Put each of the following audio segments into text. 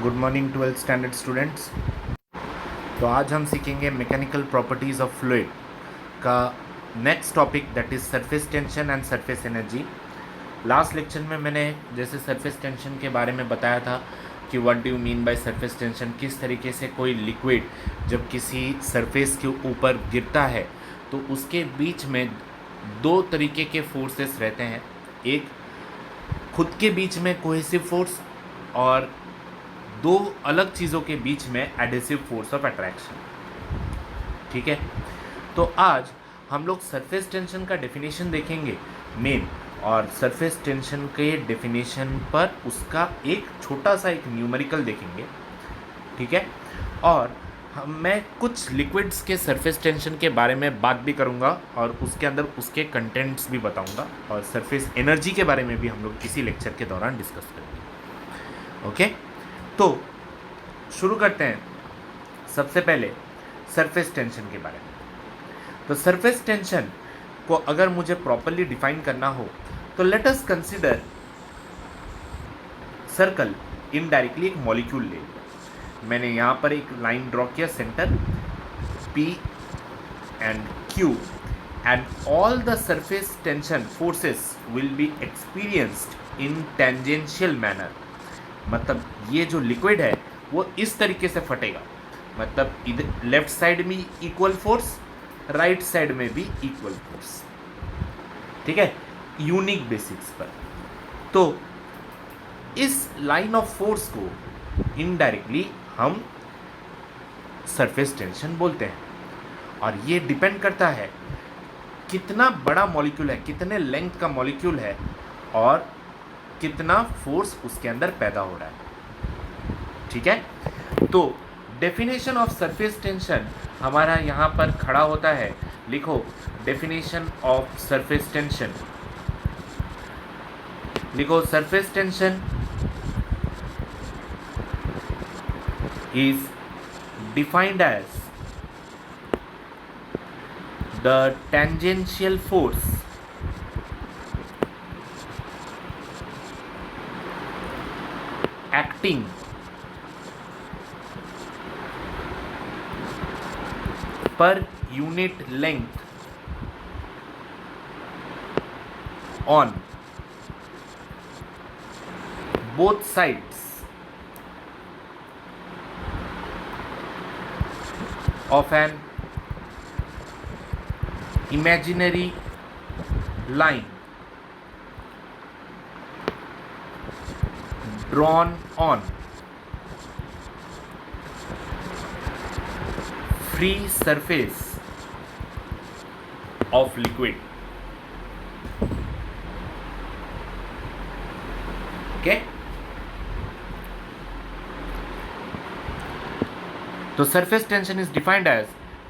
Good morning 12th standard students. तो आज हम सीखेंगे मैकेनिकल प्रॉपर्टीज़ ऑफ फ्लूइड का next topic, that is surface tension and surface energy. Last lecture में मैंने जैसे सरफेस टेंशन के बारे में बताया था कि what do you mean by surface tension, किस तरीके से कोई लिक्विड जब किसी सरफेस के ऊपर गिरता है तो उसके बीच में दो तरीके के फोर्सेस रहते हैं। एक खुद के बीच में कोहेसिव फोर्स और दो अलग चीज़ों के बीच में एडेसिव फोर्स ऑफ अट्रैक्शन। ठीक है, तो आज हम लोग सरफेस टेंशन का डेफिनेशन देखेंगे मेन, और सरफेस टेंशन के डेफिनेशन पर उसका एक छोटा सा एक न्यूमेरिकल देखेंगे। ठीक है, और मैं कुछ लिक्विड्स के सरफेस टेंशन के बारे में बात भी करूंगा और उसके अंदर उसके कंटेंट्स भी बताऊंगा, और सरफेस एनर्जी के बारे में भी हम लोग इसी लेक्चर के दौरान डिस्कस करेंगे। ओके, तो शुरू करते हैं सबसे पहले सरफेस टेंशन के बारे में। तो सरफेस टेंशन को अगर मुझे प्रॉपरली डिफाइन करना हो तो let us consider circle, indirectly एक मॉलिक्यूल ले। मैंने यहाँ पर एक लाइन ड्रॉ किया, centre P and Q, and all the surface tension forces will be experienced in tangential manner. मतलब ये जो लिक्विड है वो इस तरीके से फटेगा, मतलब इधर लेफ्ट साइड में इक्वल फोर्स, राइट साइड में भी इक्वल फोर्स। ठीक है, यूनिक बेसिक्स पर। तो इस लाइन ऑफ फोर्स को इनडायरेक्टली हम सरफेस टेंशन बोलते हैं, और ये डिपेंड करता है कितना बड़ा मॉलिक्यूल है, कितने लेंथ का मॉलिक्यूल है और कितना फोर्स उसके अंदर पैदा हो रहा है। ठीक है, तो डेफिनेशन ऑफ सरफेस टेंशन हमारा यहाँ पर खड़ा होता है। लिखो डेफिनेशन ऑफ सरफेस टेंशन, लिखो surface tension is defined as the tangential force acting per unit length on both sides of an imaginary line drawn on free surface of liquid. Okay, तो surface tension is defined as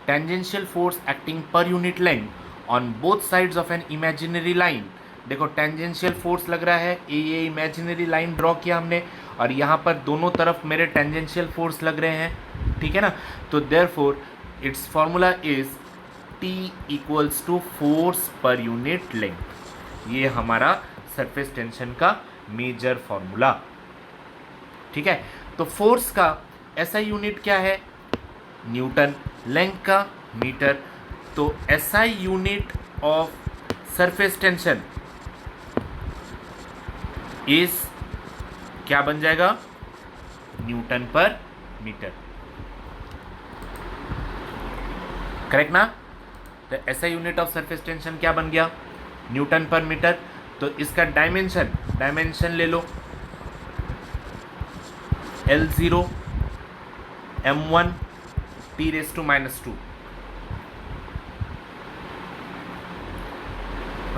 tangential force acting per unit length on both sides of an imaginary line. देखो tangential force लग रहा है, ये imaginary line draw किया हमने, और यहाँ पर दोनों तरफ मेरे टेंजेंशियल फोर्स लग रहे हैं। ठीक है ना, तो therefore it's formula is T equals to force per unit length. ये हमारा सरफेस टेंशन का मेजर फॉर्मूला। ठीक है, तो फोर्स का SI यूनिट क्या है? न्यूटन, लेंथ का मीटर। तो SI unit of surface tension is क्या बन जाएगा? न्यूटन पर मीटर। करेक्ट ना? तो SI unit of surface tension क्या बन गया? न्यूटन पर मीटर। तो इसका डायमेंशन ले लो, L0 m1 T⁻²।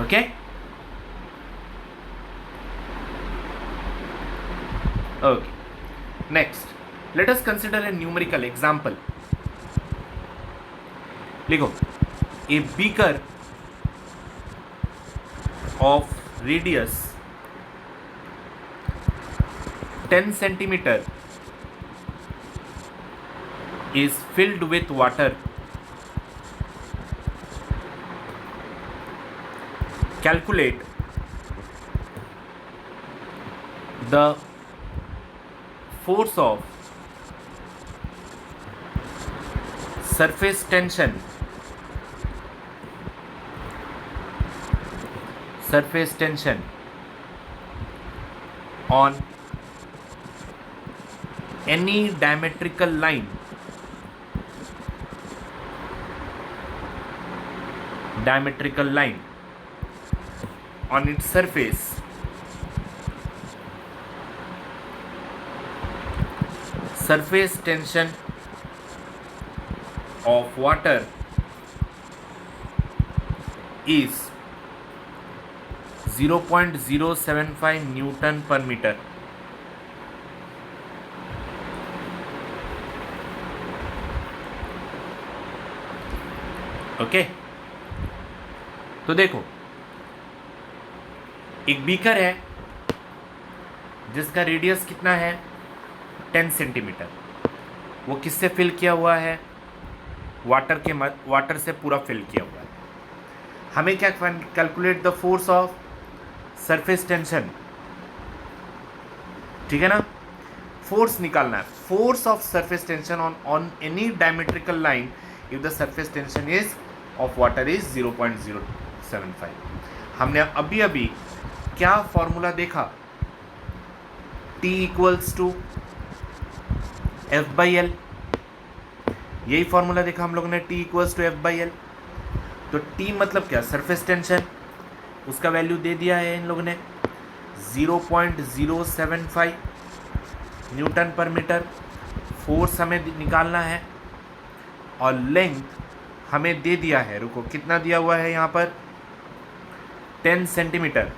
Okay, okay, next let us consider a numerical example. लिखो a beaker of radius 10 centimeter is filled with water. Calculate the force of surface tension on any diametrical line on its surface tension of water is 0.075 Newton per meter. Okay, तो देखो एक beaker है जिसका radius कितना है 10 centimetre. वो किससे fill किया हुआ है? वाटर से पूरा फिल किया हुआ है। हमें क्या calculate the force of surface tension, ठीक है ना, फोर्स निकालना है। Force of surface tension on any diametrical line if the surface tension is of water is 0.075। हमने अभी क्या फॉर्मूला देखा? T इक्वल्स टू F/L, यही फॉर्मूला देखा हम लोगों ने, T इक्वल्स टू F/L। तो T मतलब क्या? सरफेस टेंशन, उसका वैल्यू दे दिया है इन लोगों ने 0.075 न्यूटन पर मीटर। फोर्स हमें निकालना है और लेंथ हमें दे दिया है, रुको कितना दिया हुआ है यहाँ पर, 10 सेंटीमीटर,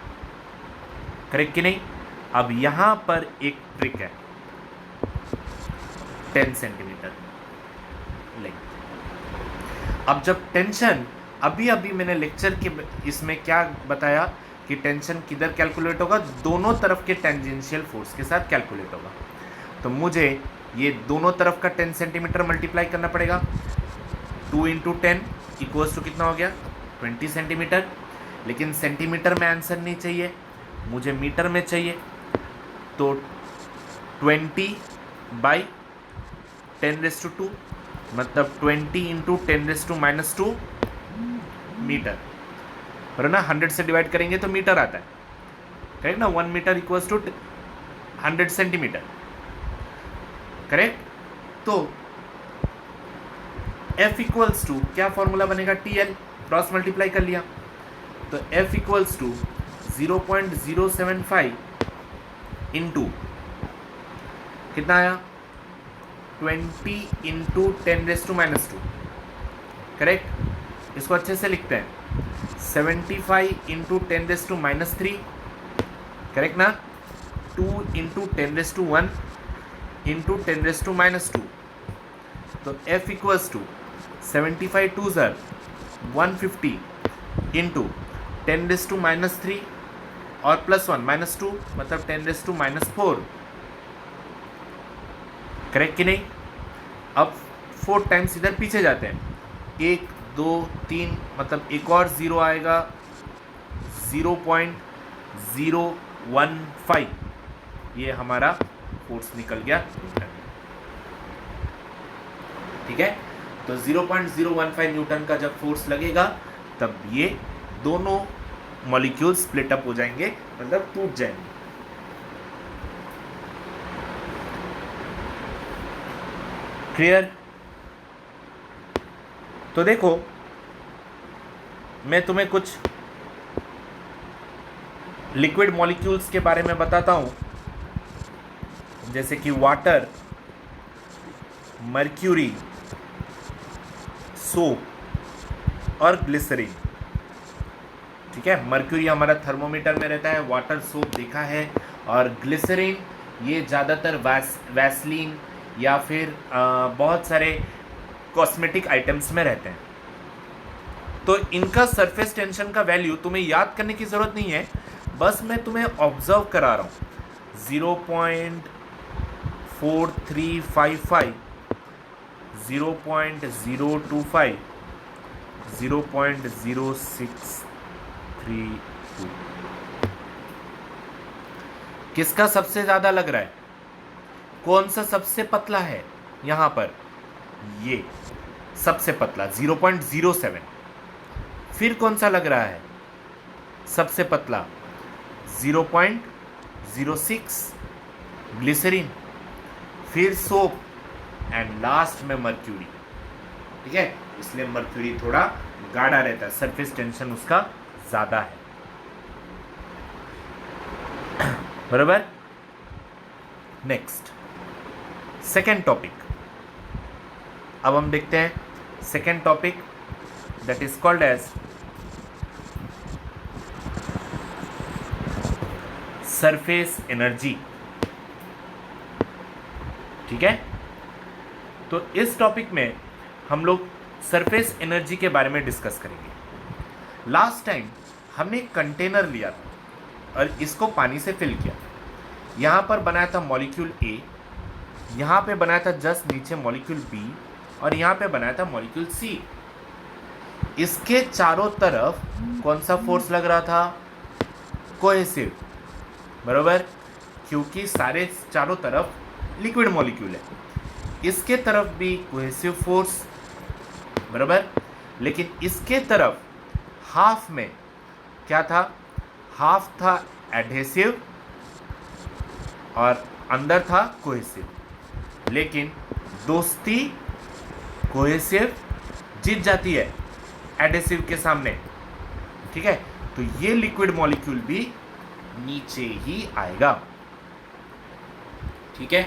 करेक्ट कि नहीं? अब यहाँ पर एक ट्रिक है, 10 सेंटीमीटर लेंथ। अब जब टेंशन, अभी मैंने लेक्चर के इसमें क्या बताया कि टेंशन किधर कैलकुलेट होगा? दोनों तरफ के टेंजेंशियल फोर्स के साथ कैलकुलेट होगा। तो मुझे ये दोनों तरफ का 10 सेंटीमीटर मल्टीप्लाई करना पड़ेगा। 2 इंटू 10 इक्वल्स टू कितना हो गया? 20 सेंटीमीटर। लेकिन सेंटीमीटर में आंसर नहीं चाहिए, मुझे मीटर में चाहिए। तो 20/10⁻², मतलब 20 इंटू 10⁻² मीटर, पर ना 100 से डिवाइड करेंगे तो मीटर आता है, करेक्ट ना? 1 metre equals to 100 centimetre, correct? तो F इक्वल्स टू क्या फॉर्मूला बनेगा? TL, क्रॉस मल्टीप्लाई कर लिया। तो F इक्वल्स टू 0.075 इंटू कितना आया? 20 इंटू 10⁻², करेक्ट? इसको अच्छे से लिखते हैं, 75 इंटू 10⁻³ करेक्ट ना? 2 इंटू 10⁻1 इंटू 10⁻²। तो F इक्वल्स टू 75 2 ज़र 150 इंटू 10⁻³ और +1 -2 मतलब 10⁻⁻4, करेक्ट कि नहीं? अब 4 टाइम्स इधर पीछे जाते हैं, 1 2 3 मतलब एक और ज़ीरो आएगा, 0.015। ये हमारा फोर्स निकल गया, ठीक है? तो 0.015 न्यूटन का जब फोर्स लगेगा तब ये दोनों मॉलिक्यूल स्प्लिट अप हो जाएंगे, मतलब टूट जाएंगे। क्लियर? तो देखो मैं तुम्हें कुछ लिक्विड मॉलिक्यूल्स के बारे में बताता हूं, जैसे कि वाटर, मर्क्यूरी, सोप और ग्लिसरीन, ठीक है? मर्क्यूरी हमारा थर्मोमीटर में रहता है, वाटर सोप देखा है, और ग्लिसरीन ये ज़्यादातर वैसलीन या फिर बहुत सारे कॉस्मेटिक आइटम्स में रहते हैं। तो इनका सरफेस टेंशन का वैल्यू तुम्हें याद करने की ज़रूरत नहीं है, बस मैं तुम्हें ऑब्जर्व करा रहा हूँ। 0.4355, 0.025, 0.0632। किसका सबसे ज़्यादा लग रहा है? कौन सा सबसे पतला है यहां पर, ये सबसे पतला 0.07। फिर कौन सा लग रहा है सबसे पतला 0.06 ग्लिसरीन, फिर सोप एंड लास्ट में मर्क्यूरी। ठीक है, इसलिए मर्क्यूरी थोड़ा गाढ़ा रहता है, सरफेस टेंशन उसका ज्यादा है। बराबर। नेक्स्ट सेकेंड टॉपिक, अब हम देखते हैं second topic that is called as surface energy. ठीक है, तो इस टॉपिक में हम लोग सरफेस एनर्जी के बारे में डिस्कस करेंगे। लास्ट टाइम हमने एक कंटेनर लिया था और इसको पानी से फिल किया। यहां पर बनाया था मॉलिक्यूल ए, यहां पे बनाया था जस्ट नीचे मॉलिक्यूल बी, और यहां पे बनाया था मॉलिक्यूल सी। इसके चारों तरफ कौन सा फोर्स लग रहा था, कोहेसिव, बराबर, क्योंकि सारे चारों तरफ लिक्विड मॉलिक्यूल है। इसके तरफ भी कोहेसिव फोर्स, बराबर, लेकिन इसके तरफ हाफ में क्या था, हाफ था एडहेसिव और अंदर था कोहेसिव। लेकिन दोस्ती कोहेसिव जीत जाती है एडहेसिव के सामने। ठीक है, तो ये लिक्विड मॉलिक्यूल भी नीचे ही आएगा। ठीक है,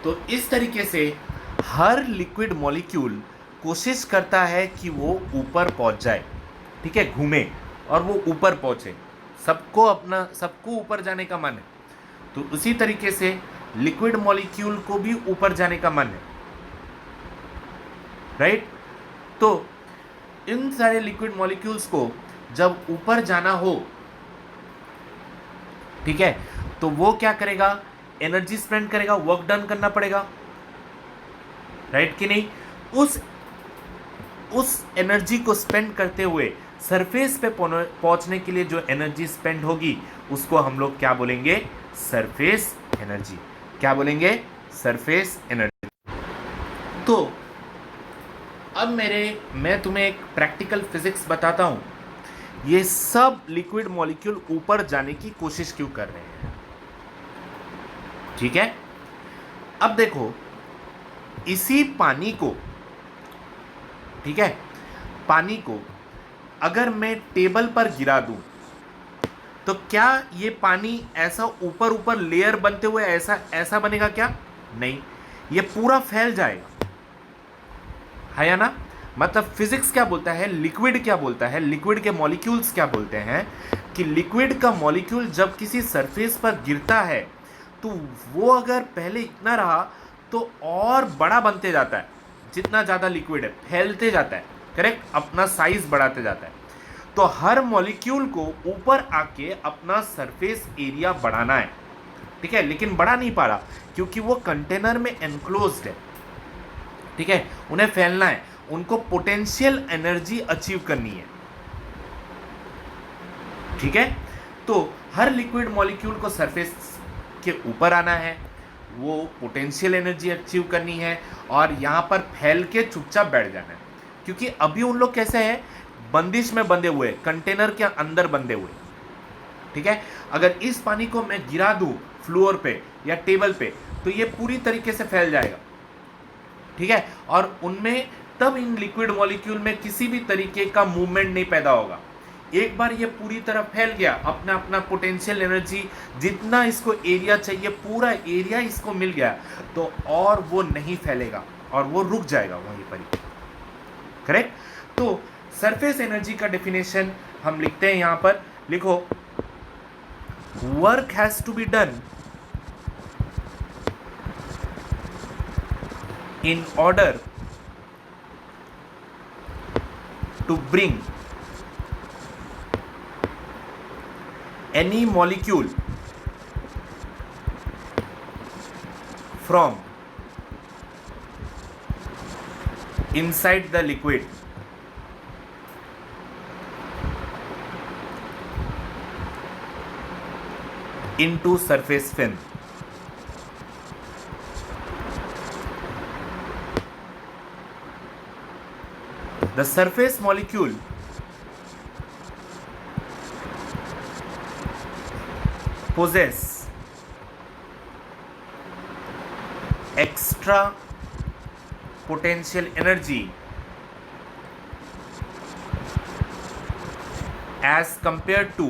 तो इस तरीके से हर लिक्विड मॉलिक्यूल कोशिश करता है कि वो ऊपर पहुंच जाए। ठीक है, घूमे और वो ऊपर पहुंचे, सबको ऊपर जाने का मन है। तो उसी तरीके से लिक्विड मॉलिक्यूल को भी ऊपर जाने का मन है, राइट। तो इन सारे लिक्विड मॉलिक्यूल्स को जब ऊपर जाना हो, ठीक है, तो वो क्या करेगा, एनर्जी स्पेंड करेगा, वर्क डन करना पड़ेगा, राइट कि नहीं। उस एनर्जी को स्पेंड करते हुए सरफेस पे पहुंचने के लिए जो एनर्जी स्पेंड होगी उसको हम लोग क्या बोलेंगे, सरफेस एनर्जी। क्या बोलेंगे, सरफेस एनर्जी। तो अब मैं तुम्हें एक प्रैक्टिकल फिजिक्स बताता हूं, ये सब लिक्विड मॉलिक्यूल ऊपर जाने की कोशिश क्यों कर रहे हैं। ठीक है, अब देखो इसी पानी को, ठीक है, पानी को अगर मैं टेबल पर गिरा दूं तो क्या ये पानी ऐसा ऊपर ऊपर लेयर बनते हुए ऐसा बनेगा क्या, नहीं, ये पूरा फैल जाएगा, है या ना। मतलब फिजिक्स क्या बोलता है, लिक्विड क्या बोलता है, लिक्विड के मॉलिक्यूल्स क्या बोलते हैं कि लिक्विड का मॉलिक्यूल जब किसी सरफेस पर गिरता है तो वो अगर पहले इतना रहा तो और बड़ा बनते जाता है, जितना ज़्यादा लिक्विड है फैलते जाता है, करेक्ट, अपना साइज बढ़ाते जाता है। तो हर मॉलिक्यूल को ऊपर आके अपना सरफेस एरिया बढ़ाना है, ठीक है, लेकिन बढ़ा नहीं पा रहा क्योंकि वो कंटेनर में एनक्लोज्ड है। ठीक है, उन्हें फैलना है, उनको पोटेंशियल एनर्जी अचीव करनी है। ठीक है, तो हर लिक्विड मॉलिक्यूल को सरफेस के ऊपर आना है, वो पोटेंशियल एनर्जी अचीव करनी है और यहां पर फैल के चुपचाप बैठ जाना है। क्योंकि अभी उन लोग कैसे हैं, बंदिश में बंधे हुए, कंटेनर के अंदर बंधे हुए। ठीक है, अगर इस पानी को मैं गिरा दूं फ्लोर पे या टेबल पे तो ये पूरी तरीके से फैल जाएगा। ठीक है, और उनमें तब इन लिक्विड मॉलिक्यूल में किसी भी तरीके का मूवमेंट नहीं पैदा होगा। एक बार ये पूरी तरह फैल गया, अपना अपना पोटेंशियल एनर्जी जितना इसको एरिया चाहिए पूरा एरिया इसको मिल गया, तो और वो नहीं फैलेगा और वो रुक जाएगा वहीं पर ही, करेक्ट। तो सरफेस एनर्जी का डेफिनेशन हम लिखते हैं, यहां पर लिखो, work has to be done in order to bring any molecule from inside the liquid into surface fin. The surface molecule possess extra potential energy as compared to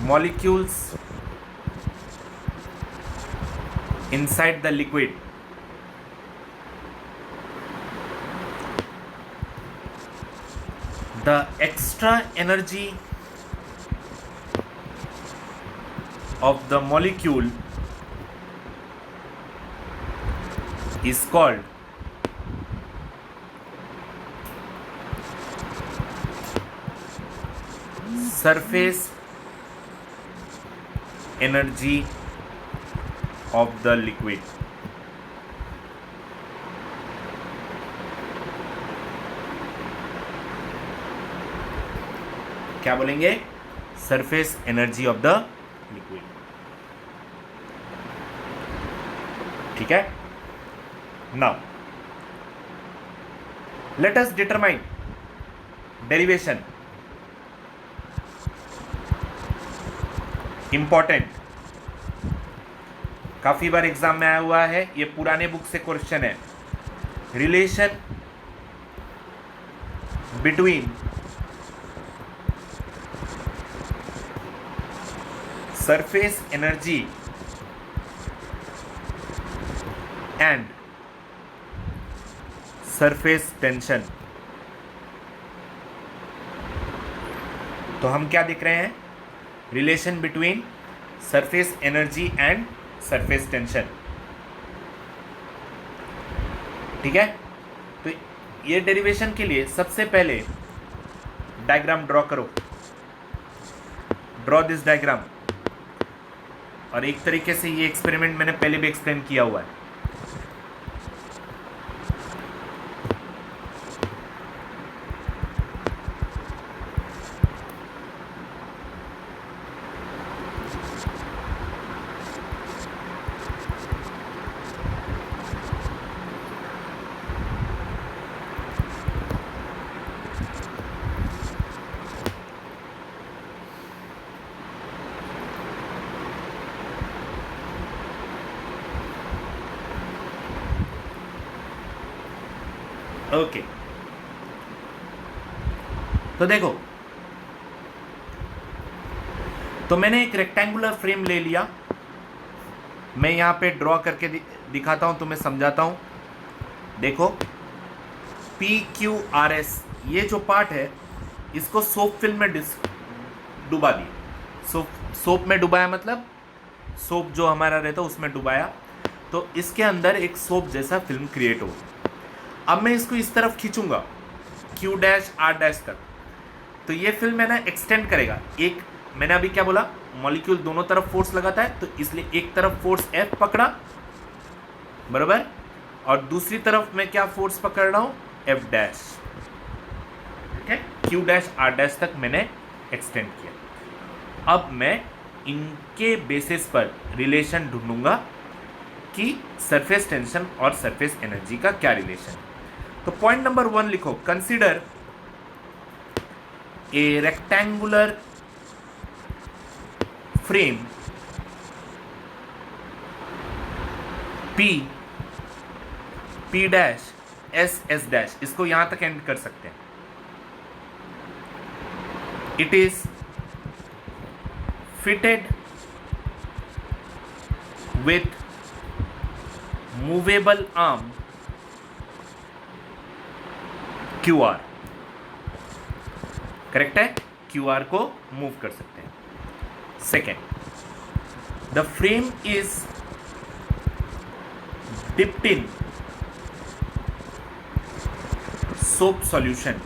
molecules inside the liquid. The extra energy of the molecule is called surface energy of the liquid. क्या बोलेंगे? Surface energy of the liquid. ठीक है. Now let us determine derivation. Important, काफी बार exam में आया हुआ है, ये पुराने बुक से क्वेश्चन है. Relation between surface energy and surface tension. तो हम क्या देख रहे हैं? Relation between surface energy and surface tension. ठीक है. तो ये डेरिवेशन के लिए सबसे पहले डायग्राम ड्रॉ करो. Draw this diagram. और एक तरीके से ये एक्सपेरिमेंट मैंने पहले भी एक्सप्लेन किया हुआ है. ओके. तो देखो, तो मैंने एक रेक्टेंगुलर फ्रेम ले लिया. मैं यहां पे ड्रॉ करके दिखाता हूं, तुम्हें समझाता हूं. देखो, PQRS ये जो पार्ट है, इसको सोप फिल्म में डुबा दिया. सोप में डुबाया मतलब सोप जो हमारा रहता है उसमें डुबाया. तो इसके अंदर एक सोप जैसा फिल्म क्रिएट हो. अब मैं इसको इस तरफ खींचूंगा Q डैश R डैश तक. तो ये फिल्म है ना एक्सटेंड करेगा. एक मैंने अभी क्या बोला, मॉलिक्यूल दोनों तरफ फोर्स लगाता है, तो इसलिए एक तरफ फोर्स F पकड़ा, बराबर, और दूसरी तरफ मैं क्या फोर्स पकड़ रहा हूं, F डैश. ठीक है. Q डैश R डैश तक मैंने एक्सटेंड किया. अब मैं इनके बेसिस पर रिलेशन ढूंढूंगा कि सरफेस टेंशन और सरफेस एनर्जी का क्या रिलेशन. तो पॉइंट नंबर 1 लिखो. Consider a rectangular frame P dash S dash. इसको यहां तक एंड कर सकते हैं. It is fitted with movable arm QR. Correct है. QR को मूव कर सकते हैं. Second, the frame is dipped in soap solution.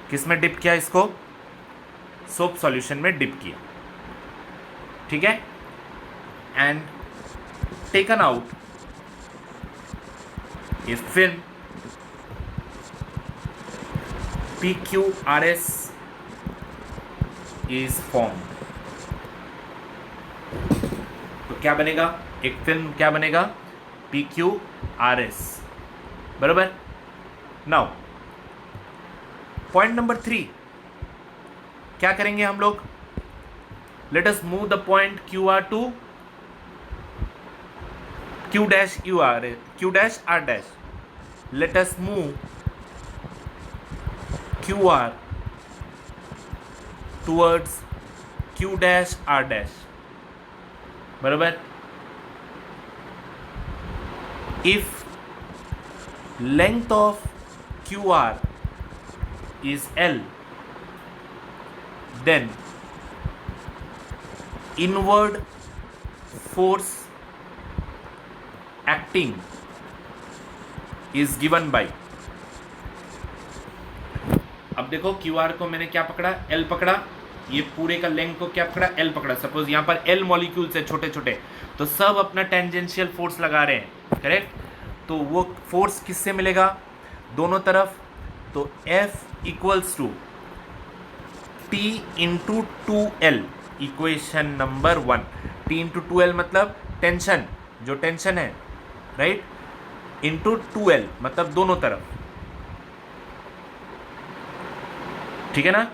किसमें डिप किया इसको? सोप सॉल्यूशन में डिप किया. ठीक है. And taken out A film PQRS is formed. तो क्या बनेगा? एक फिल्म क्या बनेगा? PQRS आर एस, बराबर। नाउ पॉइंट नंबर 3 क्या करेंगे हम लोग? Let us move the point Q R to Q dash U R, Q dash R dash. Let us move Q R towards Q dash R dash, बराबर। If length of QR is L, then inward force acting is given by, अब देखो QR को मैंने क्या पकड़ा? L पकड़ा। ये पूरे का लेंथ को क्या पकड़ा? L पकड़ा। सपोज यहाँ पर L मॉलिक्यूल्स है छोटे छोटे, तो सब अपना टेंजेंशियल फोर्स लगा रहे हैं, करेक्ट। तो वो फोर्स किससे मिलेगा? दोनों तरफ। तो F equals to T into 2L, equation number 1। T into 2L मतलब टेंशन, जो टेंशन है, राइट, इंटू 2L मतलब दोनों तरफ, ठीक है ना।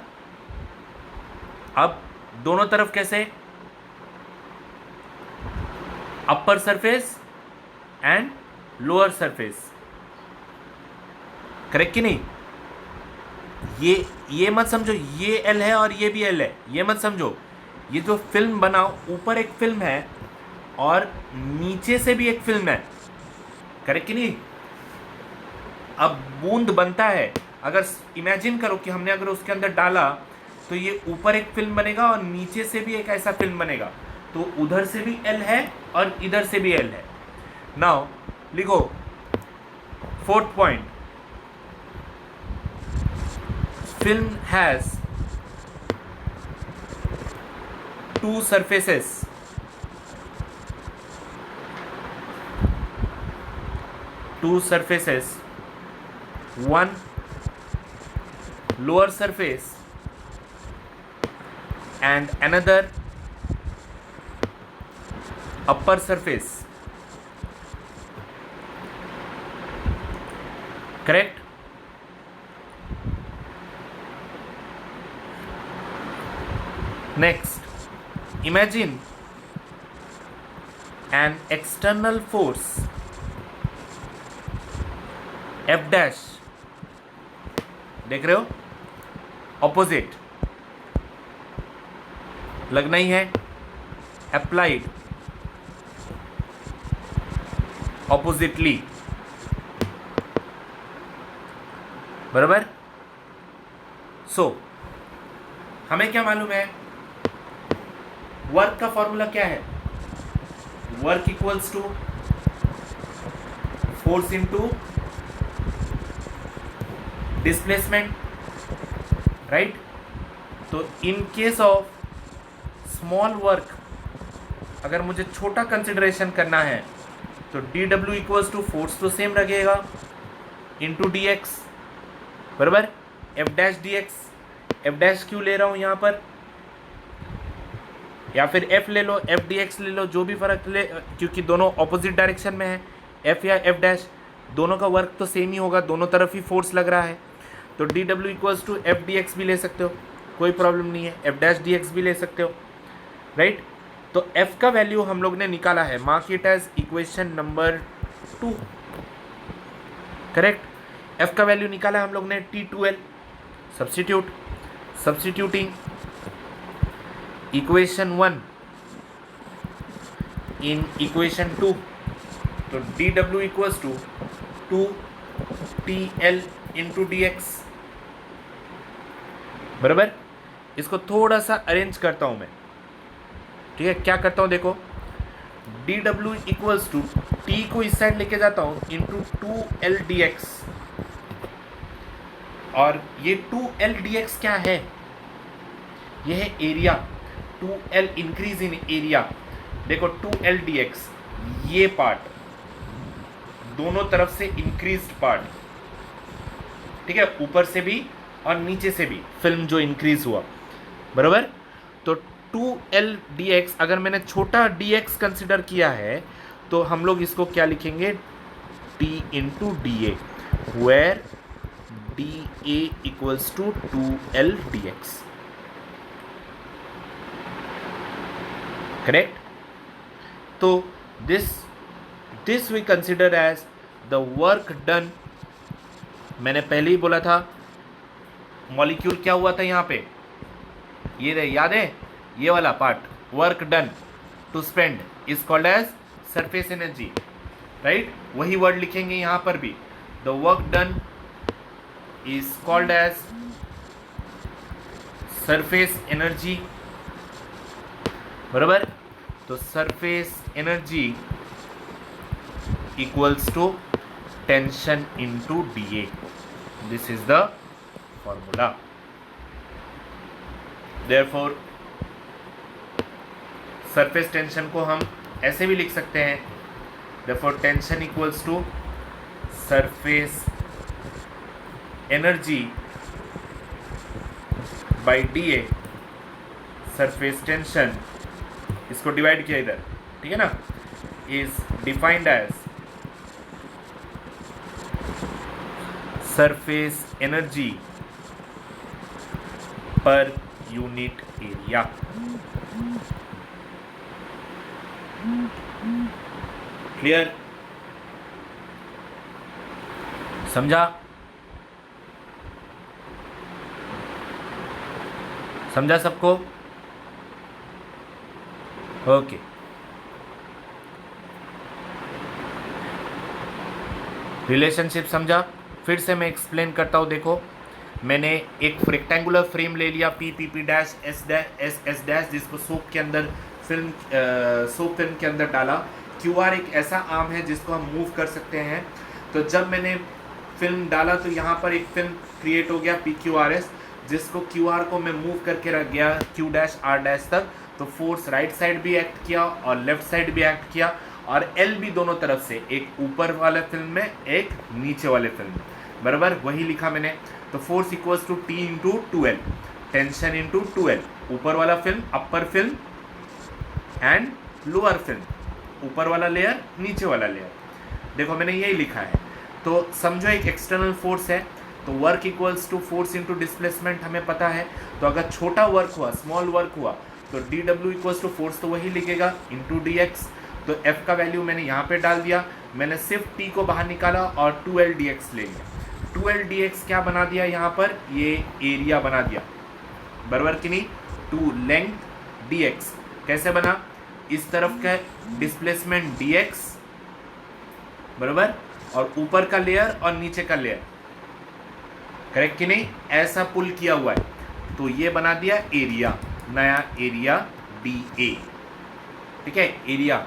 अब दोनों तरफ कैसे? Upper surface and lower surface, correct कि नहीं? ये मत समझो ये एल है और ये भी एल है, ये मत समझो। ये जो फिल्म बना, ऊपर एक फिल्म है और नीचे से भी एक फिल्म है, करेक्ट कि नहीं? अब बूंद बनता है, अगर इमेजिन करो कि हमने अगर उसके अंदर डाला तो ये ऊपर एक फिल्म बनेगा और नीचे से भी एक ऐसा फिल्म बनेगा। तो उधर से भी एल है और इधर से भी एल है। नाउ लिखो 4th point, film has 2 surfaces, one lower surface and another upper surface, correct? Next, imagine an external force F dash, देख रहे हो, ऑपोजिट लगना ही है, अप्लाइड ऑपोजिटली, बराबर। सो हमें क्या मालूम है? वर्क का फॉर्मूला क्या है? Work equals to force into displacement, right. तो in case of small work, अगर मुझे छोटा कंसिडरेशन करना है तो dw इक्वल्स टू फोर्स तो सेम रहेगा इंटू dx, बराबर। f dash dx, f dash क्यों ले रहा हूँ यहाँ पर, या फिर f ले लो, f dx ले लो, जो भी फर्क ले, क्योंकि दोनों ऑपोजिट डायरेक्शन में है। f या f डैश दोनों का वर्क तो सेम ही होगा, दोनों तरफ ही फोर्स लग रहा है। तो dw equals to f dx भी ले सकते हो, कोई प्रॉब्लम नहीं है। f डैश dx भी ले सकते हो, राइट। तो f का वैल्यू हम लोग ने निकाला है, mark it as equation number 2, correct. f का वैल्यू निकाला है हम लोग ने T2L, substituting equation 1 in equation 2, तो dw equals to 2TL into dx, बराबर। इसको थोड़ा सा अरेंज करता हूं मैं, ठीक है। क्या करता हूं देखो, dw इक्वल्स टू t को इस साइड लेके जाता हूं इंटू 2L dx, और ये 2L dx क्या है? ये है area, 2L increase in area. देखो 2L dx, ये पार्ट दोनों तरफ से इंक्रीज्ड पार्ट, ठीक है, ऊपर से भी और नीचे से भी फिल्म जो इंक्रीज हुआ, बराबर। तो 2L dx, अगर मैंने छोटा dx कंसिडर किया है तो हम लोग इसको क्या लिखेंगे? T into dA, where dA equals to 2L dx. Correct? So this we consider as the work done. मैंने पहले ही बोला था मॉलिक्यूल क्या हुआ था यहाँ पे, ये रहे, याद है ये वाला part, work done to spend is called as surface energy, right? वही वर्ड लिखेंगे यहाँ पर भी, the work done is called as surface energy, बराबर? तो surface energy equals to tension into dA. This is the formula. Therefore surface tension को हम ऐसे भी लिख सकते हैं, therefore tension equals to surface energy by dA. Surface tension, इसको डिवाइड किया इधर, ठीक है ना, is defined as surface energy per unit area. Clear? समझा? समझा सबको? ओके. रिलेशनशिप समझा? फिर से मैं एक्सप्लेन करता हूँ. देखो, मैंने एक रेक्टेंगुलर फ्रेम ले लिया, पी डैश एस डैश, जिसको सोप के अंदर सोप फिल्म के अंदर डाला. QR एक ऐसा आर्म है जिसको हम मूव कर सकते हैं. तो जब मैंने फिल्म डाला तो यहाँ पर एक फिल्म क्रिएट हो गया PQRS, जिसको QR को मैं मूव करके रख गया Q डैश R डैश तक. तो फोर्स राइट साइड भी एक्ट किया और लेफ्ट साइड भी एक्ट किया, और L भी दोनों तरफ से, एक ऊपर वाले फिल्म में, एक नीचे वाले फिल्म में, बराबर? वही लिखा मैंने. तो force equals to T into 2L, tension into 2L. ऊपर वाला film, upper film and lower film, ऊपर वाला लेयर, नीचे वाला लेयर. देखो मैंने यही लिखा है. तो समझो एक एक्सटर्नल फोर्स है, तो work equals to force into displacement हमें पता है. तो अगर छोटा वर्क हुआ, स्मॉल वर्क हुआ, तो dW इक्वल्स टू फोर्स तो वही लिखेगा इंटू dx. तो F का वैल्यू मैंने यहाँ पे डाल दिया. मैंने सिर्फ T को बाहर निकाला और 2L dx ले लिया. 2L dx क्या बना दिया यहाँ पर, ये एरिया बना दिया, बराबर कि नहीं? 2 लेंथ dx कैसे बना, इस तरफ का डिस्प्लेसमेंट dx, बराबर, और ऊपर का लेयर और नीचे का लेयर, करेक्ट कि नहीं? ऐसा पुल किया हुआ है. तो ये बना दिया एरिया, नया एरिया dA. ठीक है, area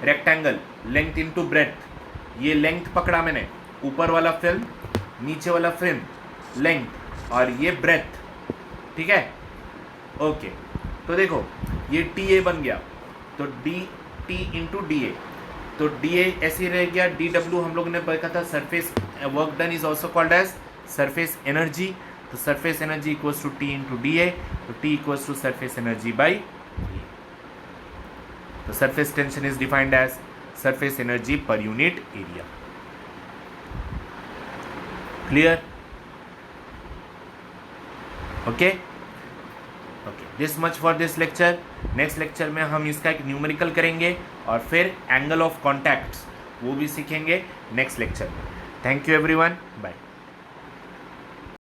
rectangle, length into breadth. ये लेंथ पकड़ा मैंने, ऊपर वाला फिल्म, नीचे वाला फिल्म, लेंथ, और ये ब्रेथ. ठीक है, ओके. तो देखो ये TA बन गया, तो T इंटू DA. तो DA ऐसे रह गया. DW हम लोग ने देखा था, surface work done is also called as surface energy. तो surface energy equals to T into DA. तो T equals to surface energy by A. तो surface tension is defined as surface energy per unit area. Clear? Okay okay, this much for this lecture. Next lecture में हम इसका एक numerical करेंगे और फिर angle of contacts वो भी सीखेंगे नेक्स्ट लेक्चर में. Thank you everyone, bye.